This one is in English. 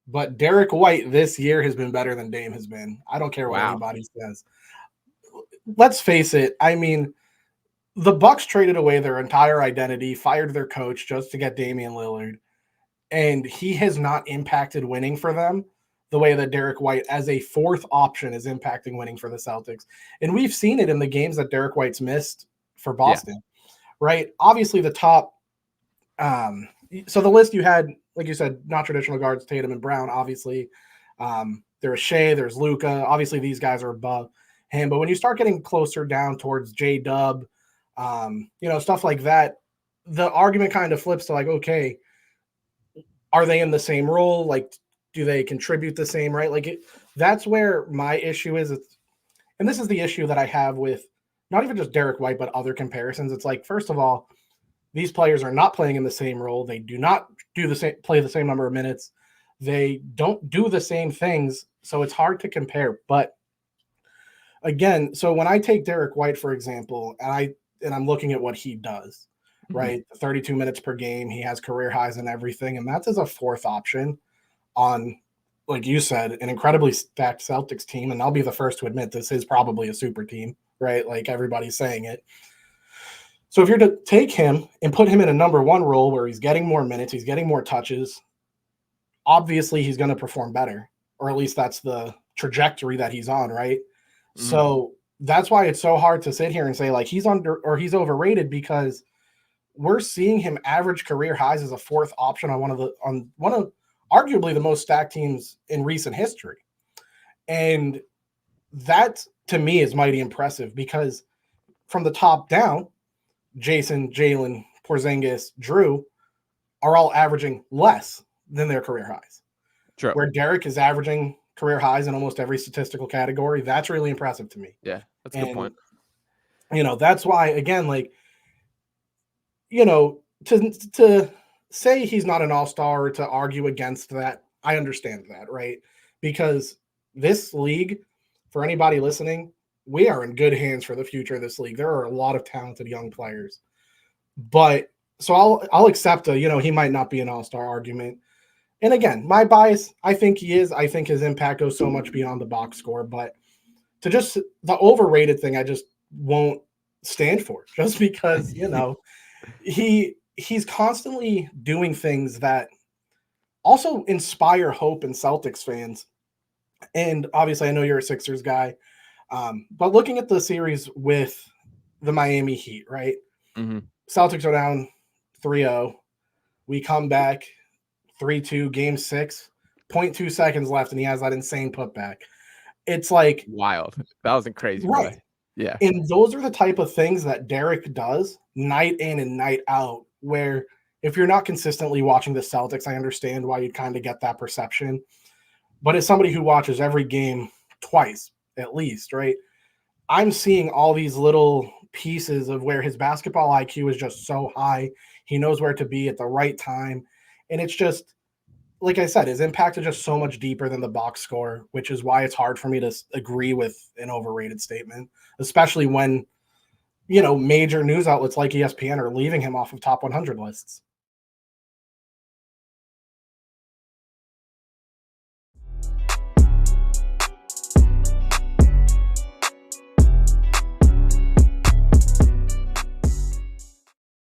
but Derrick White this year has been better than Dame has been. I don't care what Wow. anybody says. Let's face it. I mean, the Bucks traded away their entire identity, fired their coach just to get Damian Lillard, and he has not impacted winning for them the way that Derrick White as a fourth option is impacting winning for the Celtics. And we've seen it in the games that Derrick White's missed for Boston, right? Obviously the top so the list you had, like you said, not traditional guards, Tatum and Brown, obviously. There's Shea, there's Luka. Obviously, these guys are above him. But when you start getting closer down towards J Dub, stuff like that, the argument kind of flips to like, okay, are they in the same role? Like, do they contribute the same, right? That's where my issue is. And this is the issue that I have with not even just Derrick White, but other comparisons. It's like, first of all, these players are not playing in the same role. They do not play the same number of minutes. They don't do the same things. So it's hard to compare. But again, so when I take Derrick White, for example, and I'm looking at what he does, right? 32 minutes per game. He has career highs and everything. And that's as a fourth option on, like you said, an incredibly stacked Celtics team. And I'll be the first to admit this is probably a super team, right? Like everybody's saying it. So if you're to take him and put him in a number one role where he's getting more minutes, he's getting more touches, obviously he's going to perform better, or at least that's the trajectory that he's on, right? So that's why it's so hard to sit here and say like he's under or he's overrated, because we're seeing him average career highs as a fourth option on one of arguably the most stacked teams in recent history. And that to me is mighty impressive, because from the top down, Jason, Jalen, Porzingis, Drew are all averaging less than their career highs. True. Where Derrick is averaging career highs in almost every statistical category. That's really impressive to me. Yeah, that's a good point. That's why, again, to say he's not an all-star or to argue against that, I understand that, right? Because this league, for anybody listening, we are in good hands for the future of this league. There are a lot of talented young players. But so I'll accept he might not be an all-star argument. And again, my bias, I think he is. I think his impact goes so much beyond the box score. But to just the overrated thing, I just won't stand for, just because, he's constantly doing things that also inspire hope in Celtics fans. And obviously, I know you're a Sixers guy. But looking at the series with the Miami Heat, right? Celtics are down 3-0. We come back 3-2, game 6, 0.2 seconds left, and he has that insane putback. It's like wild. That was a crazy right. play. Yeah. And those are the type of things that Derrick does night in and night out, where if you're not consistently watching the Celtics, I understand why you'd kind of get that perception. But as somebody who watches every game twice, at least, right? I'm seeing all these little pieces of where his basketball IQ is just so high. He knows where to be at the right time. And it's just, like I said, his impact is just so much deeper than the box score, which is why it's hard for me to agree with an overrated statement, especially when, major news outlets like ESPN are leaving him off of top 100 lists.